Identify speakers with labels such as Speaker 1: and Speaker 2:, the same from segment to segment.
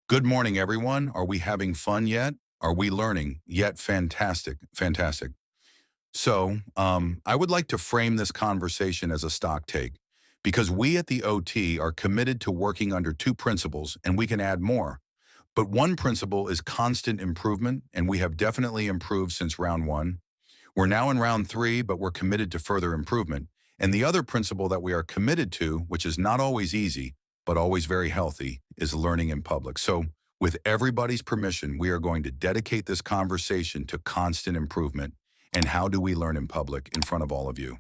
Speaker 1: Good morning, everyone. Are we having fun yet? Are we learning yet? Fantastic, fantastic. I would like to frame this conversation as a stock take because we at the OT are committed to working under two principles and we can add more. But one principle is constant improvement, and we have definitely improved since round one. We're now in round three, but we're committed to further improvement. And the other principle that we are committed to, which is not always easy, but always very healthy, is learning in public. So, with everybody's permission, we are going to dedicate this conversation to constant improvement and how do we learn in public in front of all of you.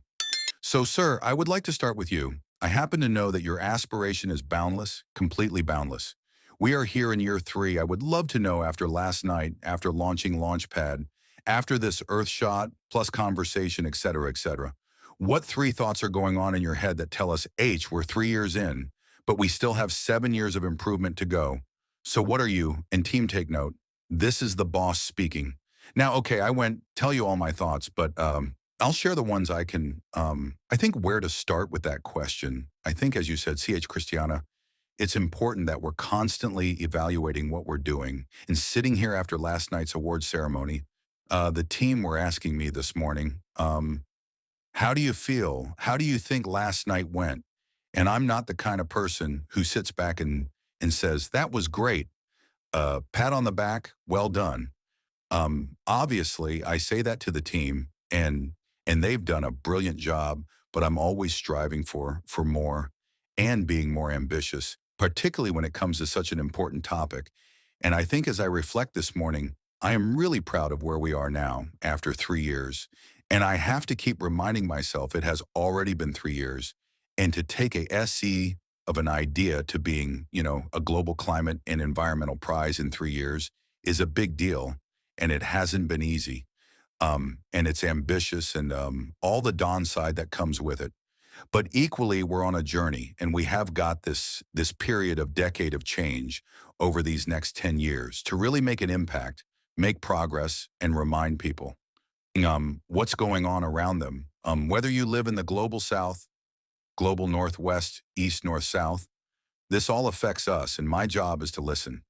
Speaker 1: So, sir, I would like to start with you. I happen to know that your aspiration is boundless, completely boundless. We are here in year three. I would love to know after last night, after launching Launchpad, after this Earthshot, plus conversation, et cetera, what three thoughts are going on in your head that tell us, H, we're 3 years in, but we still have 7 years of improvement to go. So what are you? And team, take note. This is the boss speaking. Now, okay, I went tell you all my thoughts, but I'll share the ones I can. I think where to start with that question. I think, as you said, CH Christiana, it's important that we're constantly evaluating what we're doing. And sitting here after last night's award ceremony, the team were asking me this morning, how do you feel? How do you think last night went? And I'm not the kind of person who sits back and says, that was great. Pat on the back, well done. Obviously, I say that to the team, and they've done a brilliant job, but I'm always striving for more and being more ambitious, particularly when it comes to such an important topic. And I think as I reflect this morning, I am really proud of where we are now after 3 years. And I have to keep reminding myself it has already been 3 years. And to take a SE of an idea to being, a global climate and environmental prize in 3 years is a big deal. And it hasn't been easy. And it's ambitious and all the downside that comes with it. But equally, we're on a journey, and we have got this period of decade of change over these next 10 years to really make an impact, make progress, and remind people what's going on around them. Whether you live in the global south, global northwest, east, north, south, this all affects us, and my job is to listen.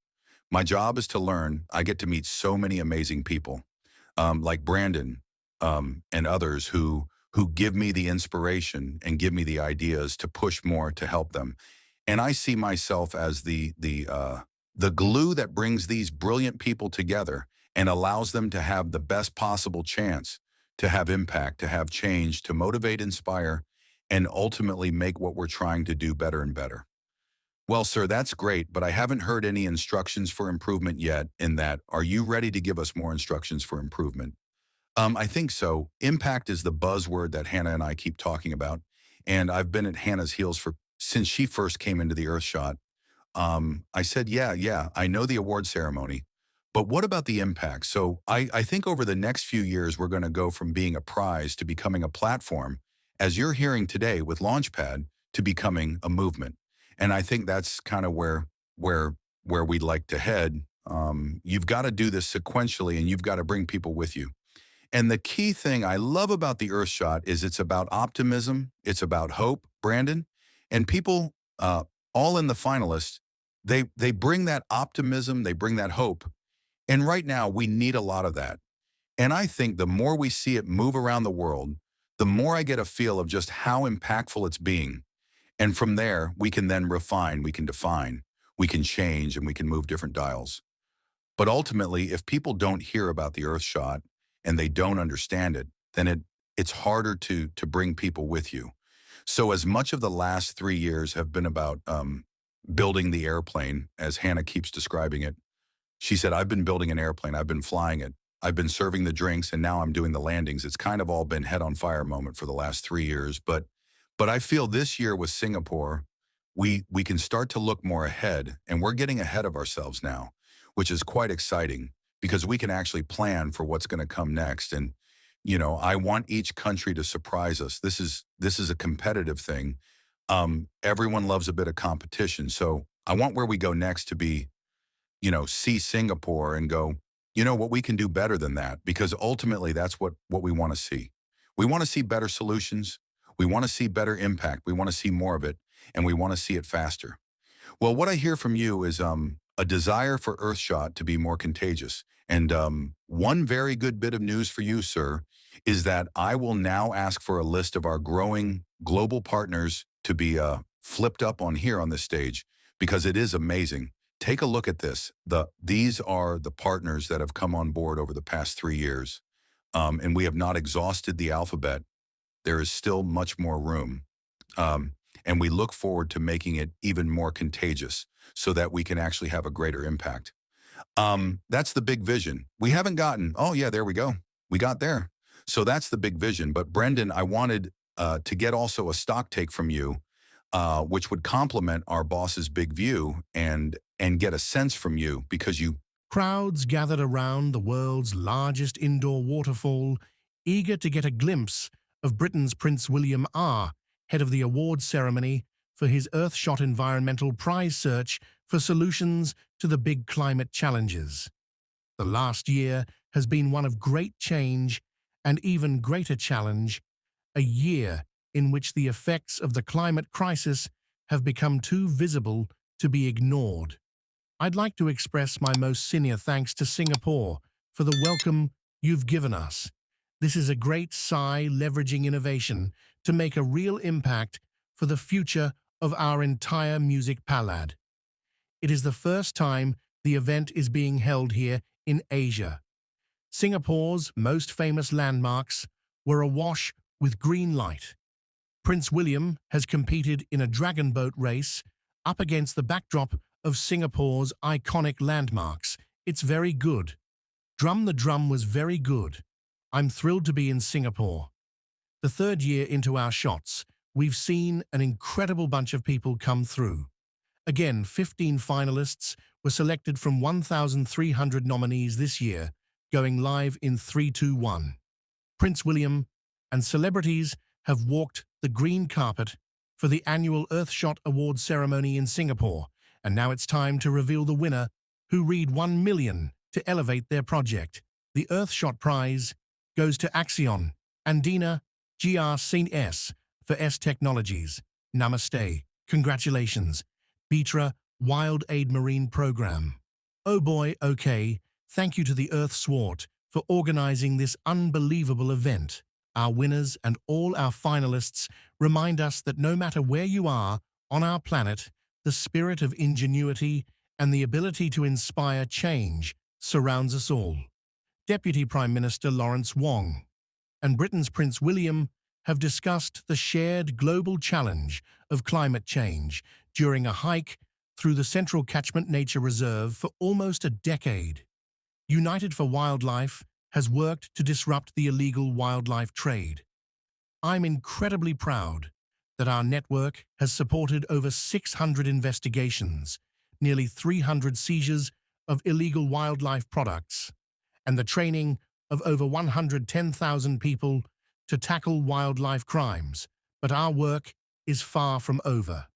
Speaker 1: My job is to learn. I get to meet so many amazing people, like Brandon and others who give me the inspiration and give me the ideas to push more to help them. And I see myself as the glue that brings these brilliant people together and allows them to have the best possible chance to have impact, to have change, to motivate, inspire, and ultimately make what we're trying to do better and better. Well, sir, that's great, but I haven't heard any instructions for improvement yet in that. Are you ready to give us more instructions for improvement? I think so. Impact is the buzzword that Hannah and I keep talking about. And I've been at Hannah's heels for since she first came into the Earthshot. I said, yeah, I know the award ceremony, but what about the impact? So I think over the next few years, we're going to go from being a prize to becoming a platform, as you're hearing today with Launchpad, to becoming a movement. And I think that's kind of where we'd like to head. You've got to do this sequentially, and you've got to bring people with you. And the key thing I love about the Earthshot is it's about optimism, it's about hope, Brandon, and people, all in the finalists, they bring that optimism, they bring that hope. And right now, we need a lot of that. And I think the more we see it move around the world, the more I get a feel of just how impactful it's being. And from there, we can then refine, we can define, we can change, and we can move different dials. But ultimately, if people don't hear about the Earthshot and they don't understand it, then it's harder to bring people with you. So as much of the last 3 years have been about building the airplane, as Hannah keeps describing it, she said, I've been building an airplane, I've been flying it, I've been serving the drinks, and now I'm doing the landings. It's kind of all been head on fire moment for the last 3 years. But I feel this year with Singapore, we can start to look more ahead, and we're getting ahead of ourselves now, which is quite exciting because we can actually plan for what's going to come next. And I want each country to surprise us. This is a competitive thing. Everyone loves a bit of competition, so I want where we go next to be, see Singapore and go, what we can do better than that, because ultimately that's what we want to see. We want to see better solutions. We want to see better impact. We want to see more of it, and we want to see it faster. Well, what I hear from you is a desire for Earthshot to be more contagious. And one very good bit of news for you, sir, is that I will now ask for a list of our growing global partners to be flipped up on here on this stage because it is amazing. Take a look at this. These are the partners that have come on board over the past 3 years, and we have not exhausted the alphabet. There is still much more room. Um, and we look forward to making it even more contagious so that we can actually have a greater impact. That's the big vision. We haven't gotten, oh yeah, there we go. We got there. So that's the big vision. But Brendan, I wanted to get also a stock take from you, which would complement our boss's big view and get a sense from you because you.
Speaker 2: Crowds gathered around the world's largest indoor waterfall, eager to get a glimpse of Britain's Prince William R, head of the awards ceremony for his Earthshot environmental prize search for solutions to the big climate challenges. The last year has been one of great change and even greater challenge, a year in which the effects of the climate crisis have become too visible to be ignored. I'd like to express my most sincere thanks to Singapore for the welcome you've given us. This is a great sigh leveraging innovation to make a real impact for the future of our entire music palette. It is the first time the event is being held here in Asia. Singapore's most famous landmarks were awash with green light. Prince William has competed in a dragon boat race up against the backdrop of Singapore's iconic landmarks. It's very good. Drum the Drum was very good. I'm thrilled to be in Singapore. The third year into our shots, we've seen an incredible bunch of people come through. Again, 15 finalists were selected from 1,300 nominees this year, going live in 3-2-1. Prince William and celebrities have walked the green carpet for the annual Earthshot Awards ceremony in Singapore, and now it's time to reveal the winner who read 1 million to elevate their project. The Earthshot Prize goes to Axion, Andina, GR Saint S for S Technologies. Namaste. Congratulations. Beatra Wild Aid Marine Program. Oh boy, okay. Thank you to the Earthshot for organizing this unbelievable event. Our winners and all our finalists remind us that no matter where you are on our planet, the spirit of ingenuity and the ability to inspire change surrounds us all. Deputy Prime Minister Lawrence Wong and Britain's Prince William have discussed the shared global challenge of climate change during a hike through the Central Catchment Nature Reserve for almost a decade. United for Wildlife has worked to disrupt the illegal wildlife trade. I'm incredibly proud that our network has supported over 600 investigations, nearly 300 seizures of illegal wildlife products, and the training of over 110,000 people to tackle wildlife crimes. But our work is far from over.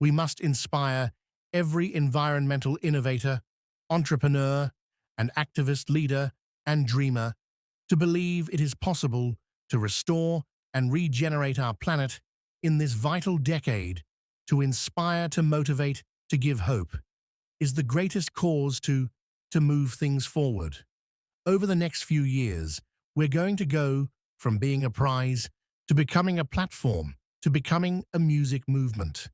Speaker 2: We must inspire every environmental innovator, entrepreneur, and activist leader and dreamer to believe it is possible to restore and regenerate our planet in this vital decade. To inspire, to motivate, to give hope is the greatest cause to move things forward. Over the next few years, we're going to go from being a prize to becoming a platform, to becoming a music movement.